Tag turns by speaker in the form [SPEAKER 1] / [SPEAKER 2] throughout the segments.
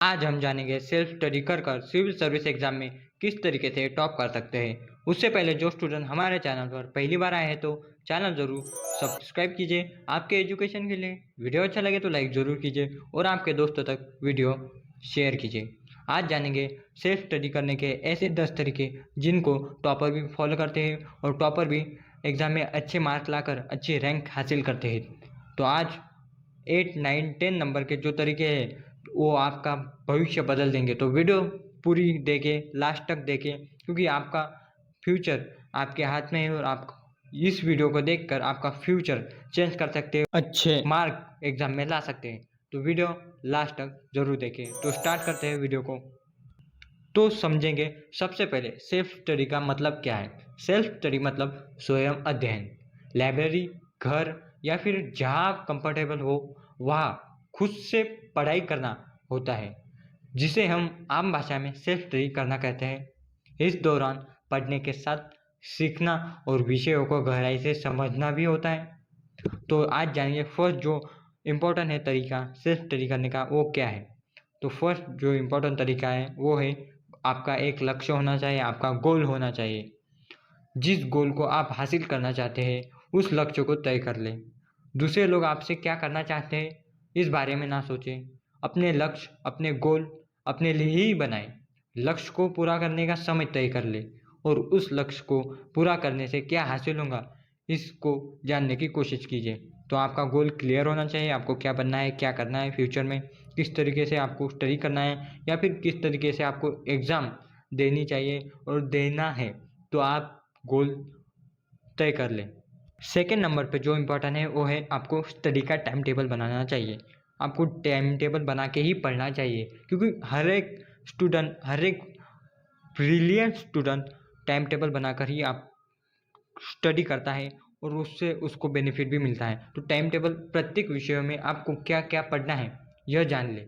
[SPEAKER 1] आज हम जानेंगे सेल्फ स्टडी कर कर सिविल सर्विस एग्जाम में किस तरीके से टॉप कर सकते हैं। उससे पहले जो स्टूडेंट हमारे चैनल पर पहली बार आए हैं तो चैनल ज़रूर सब्सक्राइब कीजिए। आपके एजुकेशन के लिए वीडियो अच्छा लगे तो लाइक ज़रूर कीजिए और आपके दोस्तों तक वीडियो शेयर कीजिए। आज जानेंगे सेल्फ स्टडी करने के ऐसे 10 तरीके जिनको टॉपर भी फॉलो करते हैं और टॉपर भी एग्ज़ाम में अच्छे मार्क लाकर अच्छे रैंक हासिल करते हैं। तो आज 8, 9, 10 नंबर के जो तरीके हैं वो आपका भविष्य बदल देंगे। तो वीडियो पूरी देखें, लास्ट तक देखें, क्योंकि आपका फ्यूचर आपके हाथ में है और आप इस वीडियो को देखकर आपका फ्यूचर चेंज कर सकते हैं, अच्छे मार्क एग्जाम में ला सकते हैं। तो वीडियो लास्ट तक जरूर देखें। तो स्टार्ट करते हैं वीडियो को। तो समझेंगे सबसे पहले सेल्फ स्टडी का मतलब क्या है। सेल्फ स्टडी मतलब स्वयं अध्ययन। लाइब्रेरी, घर या फिर जहाँ आप कंफर्टेबल हो वहाँ खुद से पढ़ाई करना होता है, जिसे हम आम भाषा में सेल्फ स्टडी करना कहते हैं। इस दौरान पढ़ने के साथ सीखना और विषयों को गहराई से समझना भी होता है। तो आज जानिए फर्स्ट जो इम्पोर्टेंट है तरीका सेल्फ स्टडी करने का वो क्या है। तो फर्स्ट जो इम्पोर्टेंट तरीका है वो है आपका एक लक्ष्य होना चाहिए, आपका गोल होना चाहिए। जिस गोल को आप हासिल करना चाहते हैं उस लक्ष्य को तय कर लें। दूसरे लोग आपसे क्या करना चाहते हैं इस बारे में ना सोचें। अपने लक्ष्य, अपने गोल अपने लिए ही बनाएं। लक्ष्य को पूरा करने का समय तय कर लें और उस लक्ष्य को पूरा करने से क्या हासिल होगा इसको जानने की कोशिश कीजिए। तो आपका गोल क्लियर होना चाहिए, आपको क्या बनना है, क्या करना है फ्यूचर में, किस तरीके से आपको स्टडी करना है या फिर किस तरीके से आपको एग्ज़ाम देनी चाहिए और देना है। तो आप गोल तय कर लें। सेकेंड नंबर पे जो इम्पोर्टेंट है वो है आपको स्टडी का टाइम टेबल बनाना चाहिए। आपको टाइम टेबल बना के ही पढ़ना चाहिए, क्योंकि हर एक स्टूडेंट, हर एक ब्रिलियंट स्टूडेंट टाइम टेबल बनाकर ही आप स्टडी करता है और उससे उसको बेनिफिट भी मिलता है। तो टाइम टेबल प्रत्येक विषयों में आपको क्या क्या पढ़ना है यह जान लें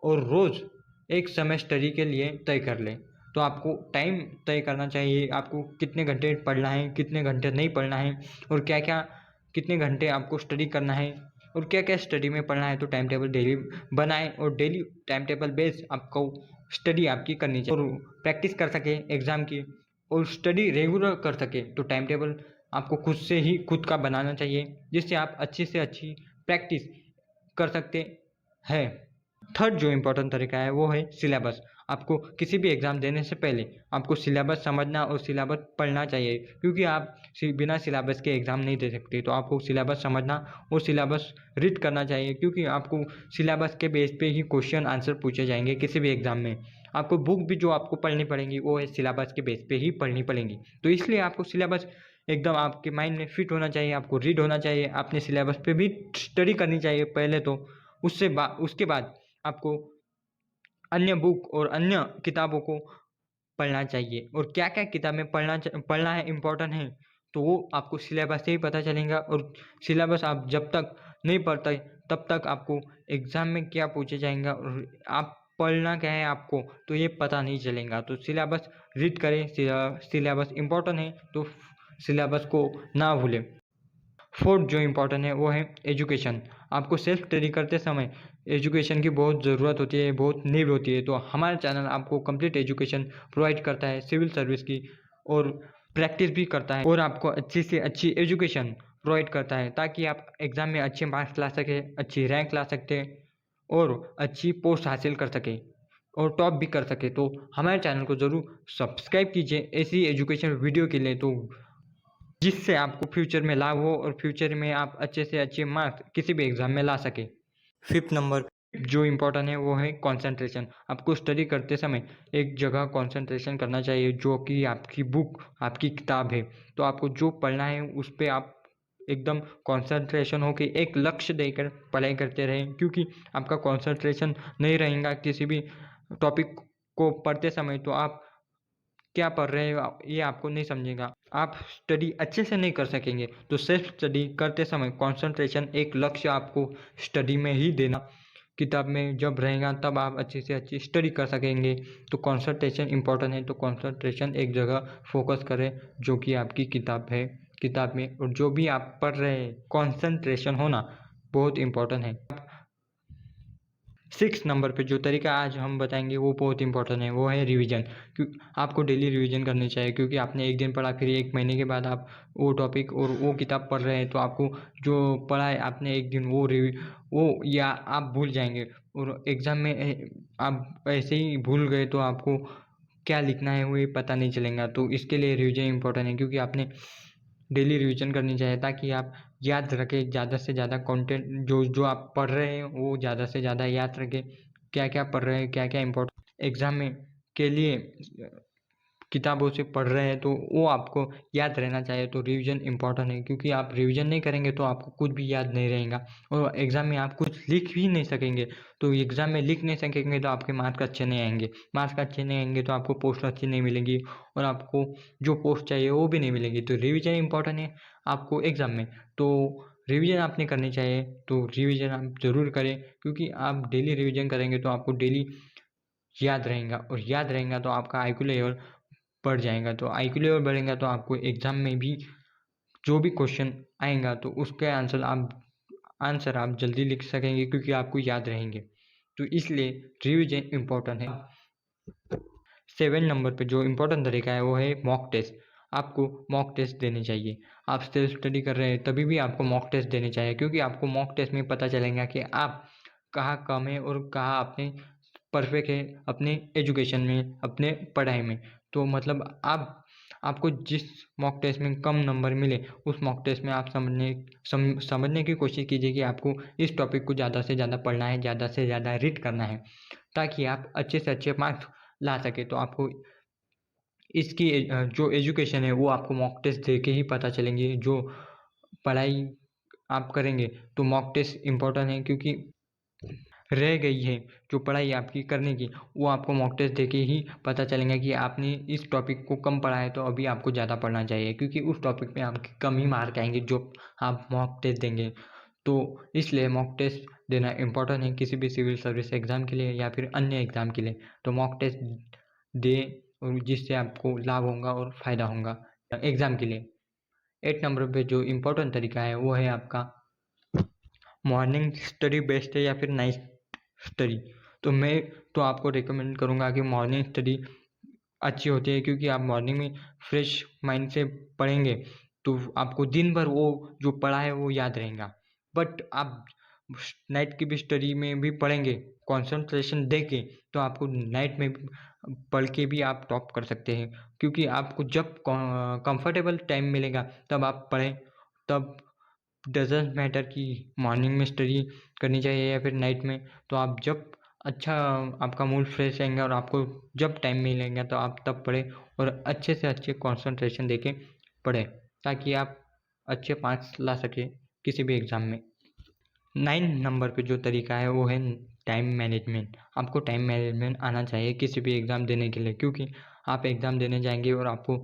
[SPEAKER 1] और रोज़ एक समय स्टडी के लिए तय कर लें। तो आपको टाइम तय करना चाहिए, आपको कितने घंटे पढ़ना है, कितने घंटे नहीं पढ़ना है और क्या क्या कितने घंटे आपको स्टडी करना है और क्या क्या स्टडी में पढ़ना है। तो टाइम टेबल डेली बनाएं और डेली टाइम टेबल बेस्ड आपको स्टडी आपकी करनी चाहिए और प्रैक्टिस कर सके एग्ज़ाम की और स्टडी रेगुलर कर सके। तो टाइम टेबल आपको खुद से ही खुद का बनाना चाहिए, जिससे आप अच्छी से अच्छी प्रैक्टिस कर सकते हैं। थर्ड जो इम्पोर्टेंट तरीका है वो है सिलेबस। आपको किसी भी एग्ज़ाम देने से पहले आपको सिलेबस समझना और सिलेबस पढ़ना चाहिए, क्योंकि आप बिना सिलेबस के एग्ज़ाम नहीं दे सकते। तो आपको सिलेबस समझना और सिलेबस रीड करना चाहिए, क्योंकि आपको सिलेबस के बेस पे ही क्वेश्चन आंसर पूछे जाएंगे किसी भी एग्ज़ाम में। आपको बुक भी जो आपको पढ़नी पड़ेंगी वो है सिलेबस के बेस पे ही पढ़नी पड़ेंगी। तो इसलिए आपको सिलेबस एकदम आपके माइंड में फिट होना चाहिए, आपको रीड होना चाहिए, अपने सिलेबस पे भी स्टडी करनी चाहिए पहले तो। उसके बाद आपको अन्य बुक और अन्य किताबों को पढ़ना चाहिए और क्या क्या किताबें पढ़ना है इम्पोर्टेंट है तो वो आपको सिलेबस से ही पता चलेगा। और सिलेबस आप जब तक नहीं पढ़ते तब तक आपको एग्ज़ाम में क्या पूछे जाएगा और आप पढ़ना क्या है आपको तो ये पता नहीं चलेगा। तो सिलेबस रीड करें, सिलेबस इम्पोर्टेंट है तो सिलेबस को ना भूलें। फोर्थ जो इम्पोर्टेंट है वो है एजुकेशन। आपको सेल्फ स्टडी करते समय एजुकेशन की बहुत ज़रूरत होती है, बहुत नीड होती है। तो हमारा चैनल आपको कंप्लीट एजुकेशन प्रोवाइड करता है सिविल सर्विस की और प्रैक्टिस भी करता है और आपको अच्छी से अच्छी एजुकेशन प्रोवाइड करता है, ताकि आप एग्ज़ाम में अच्छे मार्क्स ला सकें, अच्छी रैंक ला सकते हैं और अच्छी पोस्ट हासिल कर सकें और टॉप भी कर सके। तो हमारे चैनल को ज़रूर सब्सक्राइब कीजिए ऐसी एजुकेशन वीडियो के लिए, तो जिससे आपको फ्यूचर में लाभ हो और फ्यूचर में आप अच्छे से अच्छे मार्क्स किसी भी एग्ज़ाम में ला सके। फिफ्थ नंबर जो इम्पोर्टेंट है वो है कंसंट्रेशन। आपको स्टडी करते समय एक जगह कंसंट्रेशन करना चाहिए, जो कि आपकी बुक, आपकी किताब है। तो आपको जो पढ़ना है उस पर आप एकदम कंसंट्रेशन हो कि एक लक्ष्य देकर पढ़ाई करते रहें, क्योंकि आपका कंसंट्रेशन नहीं रहेगा किसी भी टॉपिक को पढ़ते समय तो आप क्या पढ़ रहे हो ये आपको नहीं समझेगा, आप स्टडी अच्छे से नहीं कर सकेंगे। तो सेल्फ स्टडी करते समय कंसंट्रेशन, एक लक्ष्य आपको स्टडी में ही देना। किताब में जब रहेगा तब आप अच्छी से अच्छी स्टडी कर सकेंगे। तो कंसंट्रेशन इंपॉर्टेंट है, तो कंसंट्रेशन एक जगह फोकस करें जो कि आपकी किताब है, किताब में और जो भी आप पढ़ रहे हैं कंसंट्रेशन होना बहुत इम्पोर्टेंट है। 6 नंबर पे जो तरीका आज हम बताएंगे वो बहुत इंपॉर्टेंट है, वो है रिवीजन। क्यों आपको डेली रिवीजन करनी चाहिए, क्योंकि आपने एक दिन पढ़ा फिर 1 महीने के बाद आप वो टॉपिक और वो किताब पढ़ रहे हैं तो आपको जो पढ़ा है आपने एक दिन वो या आप भूल जाएंगे और एग्ज़ाम में आप ऐसे ही भूल गए तो आपको क्या लिखना है वो ये पता नहीं चलेगा। तो इसके लिए रिवीजन इंपॉर्टेंट है, क्योंकि आपने डेली रिवीजन करनी चाहिए ताकि आप याद रखें ज़्यादा से ज़्यादा कंटेंट जो जो आप पढ़ रहे हैं वो ज़्यादा से ज़्यादा याद रखें। क्या क्या पढ़ रहे हैं, क्या क्या इम्पोर्टेंट एग्ज़ाम में के लिए किताबों से पढ़ रहे हैं तो वो आपको याद रहना चाहिए। तो रिवीजन इंपॉर्टेंट है, क्योंकि आप रिवीजन नहीं करेंगे तो आपको कुछ भी याद नहीं रहेगा और एग्ज़ाम में आप कुछ लिख भी नहीं सकेंगे। तो एग्ज़ाम में लिख नहीं सकेंगे तो आपके मार्क्स अच्छे नहीं आएंगे, मार्क्स अच्छे नहीं आएंगे तो आपको पोस्ट अच्छी नहीं मिलेगी और आपको जो पोस्ट चाहिए वो भी नहीं मिलेगी। तो रिवीजन इंपॉर्टेंट है आपको एग्ज़ाम में। तो रिवीजन आपने करनी चाहिए, तो रिवीजन आप ज़रूर करें, क्योंकि आप डेली रिवीजन करेंगे तो आपको डेली याद रहेगा और याद रहेगा तो आपका आईक्यू लेवल बढ़ जाएगा। तो आईक्यू लेवल बढ़ेगा तो आपको एग्ज़ाम में भी जो भी क्वेश्चन आएगा तो उसके आंसर आप जल्दी लिख सकेंगे, क्योंकि आपको याद रहेंगे। तो इसलिए रिवीजन इम्पोर्टेंट है। 7 नंबर पे जो इम्पोर्टेंट तरीका है वो है मॉक टेस्ट। आपको मॉक टेस्ट देने चाहिए। आप सेल्फ स्टडी कर रहे हैं तभी भी आपको मॉक टेस्ट देने चाहिए, क्योंकि आपको मॉक टेस्ट में पता चलेगा कि आप कहाँ कम है और कहाँ आपने परफेक्ट है अपने एजुकेशन में, अपने पढ़ाई में। तो मतलब आपको जिस मॉक टेस्ट में कम नंबर मिले उस मॉक टेस्ट में आप समझने की कोशिश कीजिए कि आपको इस टॉपिक को ज़्यादा से ज़्यादा पढ़ना है, ज़्यादा से ज़्यादा रीड करना है, ताकि आप अच्छे से अच्छे मार्क्स ला सके। तो आपको इसकी जो एजुकेशन है वो आपको मॉक टेस्ट दे के ही पता चलेंगी। जो पढ़ाई आप करेंगे तो मॉक टेस्ट इम्पोर्टेंट है, क्योंकि रह गई है जो पढ़ाई आपकी करने की वो आपको मॉक टेस्ट देके ही पता चलेगा कि आपने इस टॉपिक को कम पढ़ा है तो अभी आपको ज़्यादा पढ़ना चाहिए, क्योंकि उस टॉपिक में आपके कम ही मार्क आएंगे जो आप मॉक टेस्ट देंगे। तो इसलिए मॉक टेस्ट देना इम्पोर्टेंट है किसी भी सिविल सर्विस एग्ज़ाम के लिए या फिर अन्य एग्ज़ाम के लिए। तो मॉक टेस्ट दें और जिससे आपको लाभ होगा और फ़ायदा होगा एग्ज़ाम के लिए। 8 नंबर पे जो इम्पोर्टेंट तरीका है वो है आपका मॉर्निंग स्टडी बेस्ट है या फिर नाइट स्टडी। तो मैं तो आपको रिकमेंड करूँगा कि मॉर्निंग स्टडी अच्छी होती है, क्योंकि आप मॉर्निंग में फ्रेश माइंड से पढ़ेंगे तो आपको दिन भर वो जो पढ़ा है वो याद रहेगा। बट आप नाइट की भी स्टडी में भी पढ़ेंगे कंसंट्रेशन दे के तो आपको नाइट में पढ़ के भी आप टॉप कर सकते हैं, क्योंकि आपको जब कंफर्टेबल टाइम मिलेगा तब आप पढ़ें। तब डज़न्ट मैटर कि मॉर्निंग में स्टडी करनी चाहिए या फिर नाइट में। तो आप जब अच्छा आपका मूड फ्रेश रहेगा और आपको जब टाइम मिलेगा तो आप तब पढ़ें और अच्छे से अच्छे कंसंट्रेशन देके पढ़ें, ताकि आप अच्छे मार्क्स ला सकें किसी भी एग्ज़ाम में। 9 नंबर पे जो तरीका है वो है टाइम मैनेजमेंट। आपको टाइम मैनेजमेंट आना चाहिए किसी भी एग्ज़ाम देने के लिए, क्योंकि आप एग्ज़ाम देने जाएंगे और आपको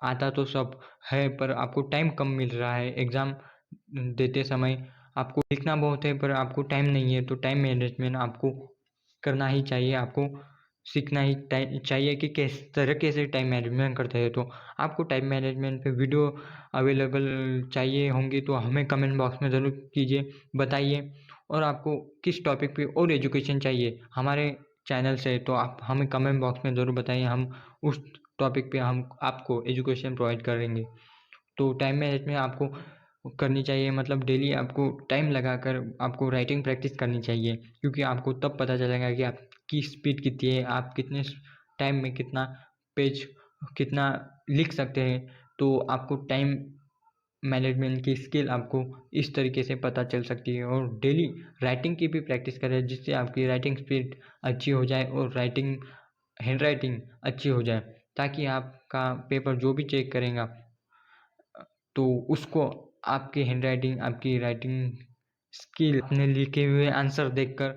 [SPEAKER 1] आता तो सब है पर आपको टाइम कम मिल रहा है एग्ज़ाम देते समय। आपको लिखना बहुत है पर आपको टाइम नहीं है, तो टाइम मैनेजमेंट आपको करना ही चाहिए। आपको सीखना ही चाहिए कि किस तरीके से टाइम मैनेजमेंट करते हैं। तो आपको टाइम मैनेजमेंट पे वीडियो अवेलेबल चाहिए होंगी तो हमें कमेंट बॉक्स में ज़रूर कीजिए, बताइए। और आपको किस टॉपिक पे और एजुकेशन चाहिए हमारे चैनल से तो आप हमें कमेंट बॉक्स में ज़रूर बताइए, हम उस टॉपिक पे हम आपको एजुकेशन प्रोवाइड करेंगे। तो टाइम मैनेजमेंट आपको करनी चाहिए, मतलब डेली आपको टाइम लगाकर आपको राइटिंग प्रैक्टिस करनी चाहिए, क्योंकि आपको तब पता चलेगा कि आपकी स्पीड कितनी है, आप कितने टाइम में कितना पेज कितना लिख सकते हैं। तो आपको टाइम मैनेजमेंट की स्किल आपको इस तरीके से पता चल सकती है। और डेली राइटिंग की भी प्रैक्टिस करें, जिससे आपकी राइटिंग स्पीड अच्छी हो जाए और हैंड राइटिंग अच्छी हो जाए, ताकि आपका पेपर जो भी चेक करेगा तो उसको आपकी हैंडराइटिंग, आपकी राइटिंग स्किल, अपने लिखे हुए आंसर देखकर,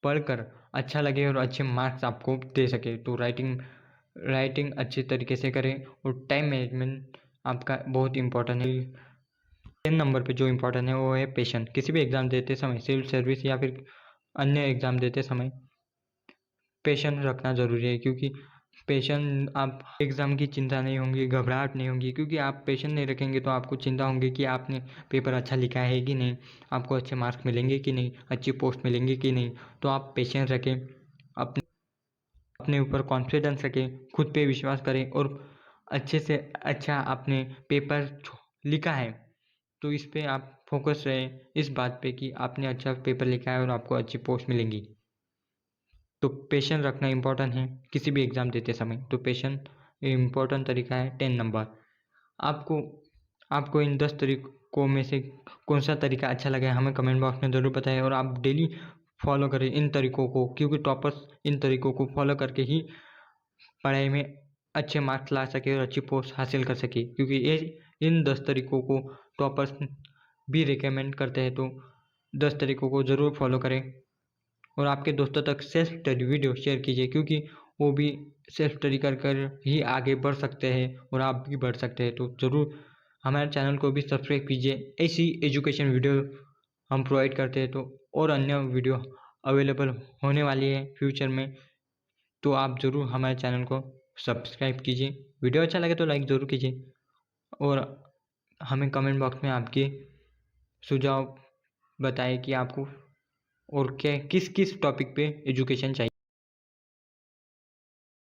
[SPEAKER 1] पढ़कर अच्छा लगे और अच्छे मार्क्स आपको दे सके। तो राइटिंग अच्छे तरीके से करें और टाइम मैनेजमेंट आपका बहुत इम्पोर्टेंट है। 10 नंबर पे जो इम्पोर्टेंट है वो है पेशेंस। किसी भी एग्ज़ाम देते समय, सिविल सर्विस या फिर अन्य एग्ज़ाम देते समय पेशेंस रखना ज़रूरी है, क्योंकि पेशेंस, आप एग्ज़ाम की चिंता नहीं होंगी, घबराहट नहीं होगी, क्योंकि आप पेशेंस नहीं रखेंगे तो आपको चिंता होगी कि आपने पेपर अच्छा लिखा है कि नहीं, आपको अच्छे मार्क्स मिलेंगे कि नहीं, अच्छी पोस्ट मिलेंगी कि नहीं। तो आप पेशेंस रखें, अपने ऊपर कॉन्फिडेंस रखें, खुद पे विश्वास करें और अच्छे से अच्छा आपने पेपर लिखा है तो इस पे आप फोकस रहें, इस बात पे कि आपने अच्छा पेपर लिखा है और आपको अच्छी पोस्ट मिलेंगी। तो पेशेंस रखना इम्पोर्टेंट है किसी भी एग्ज़ाम देते समय। तो पेशेंस इम्पोर्टेंट तरीका है 10 नंबर। आपको आपको इन 10 तरीकों में से कौन सा तरीका अच्छा लगा है हमें कमेंट बॉक्स में ज़रूर बताएं और आप डेली फॉलो करें इन तरीकों को, क्योंकि टॉपर्स इन तरीकों को फॉलो करके ही पढ़ाई में अच्छे मार्क्स ला सके और अच्छी पोस्ट हासिल कर सके, क्योंकि ये इन 10 तरीकों को टॉपर्स भी रिकमेंड करते हैं। तो 10 तरीकों को ज़रूर फॉलो करें और आपके दोस्तों तक सेल्फ स्टडी वीडियो शेयर कीजिए, क्योंकि वो भी सेल्फ स्टडी कर कर ही आगे बढ़ सकते हैं और आप भी बढ़ सकते हैं। तो ज़रूर हमारे चैनल को भी सब्सक्राइब कीजिए। ऐसी एजुकेशन वीडियो हम प्रोवाइड करते हैं तो और अन्य वीडियो अवेलेबल होने वाली है फ्यूचर में। तो आप ज़रूर हमारे चैनल को सब्सक्राइब कीजिए। वीडियो अच्छा लगे तो लाइक ज़रूर कीजिए और हमें कमेंट बॉक्स में आपके सुझाव बताएं कि आपको और क्या किस किस टॉपिक पे एजुकेशन चाहिए।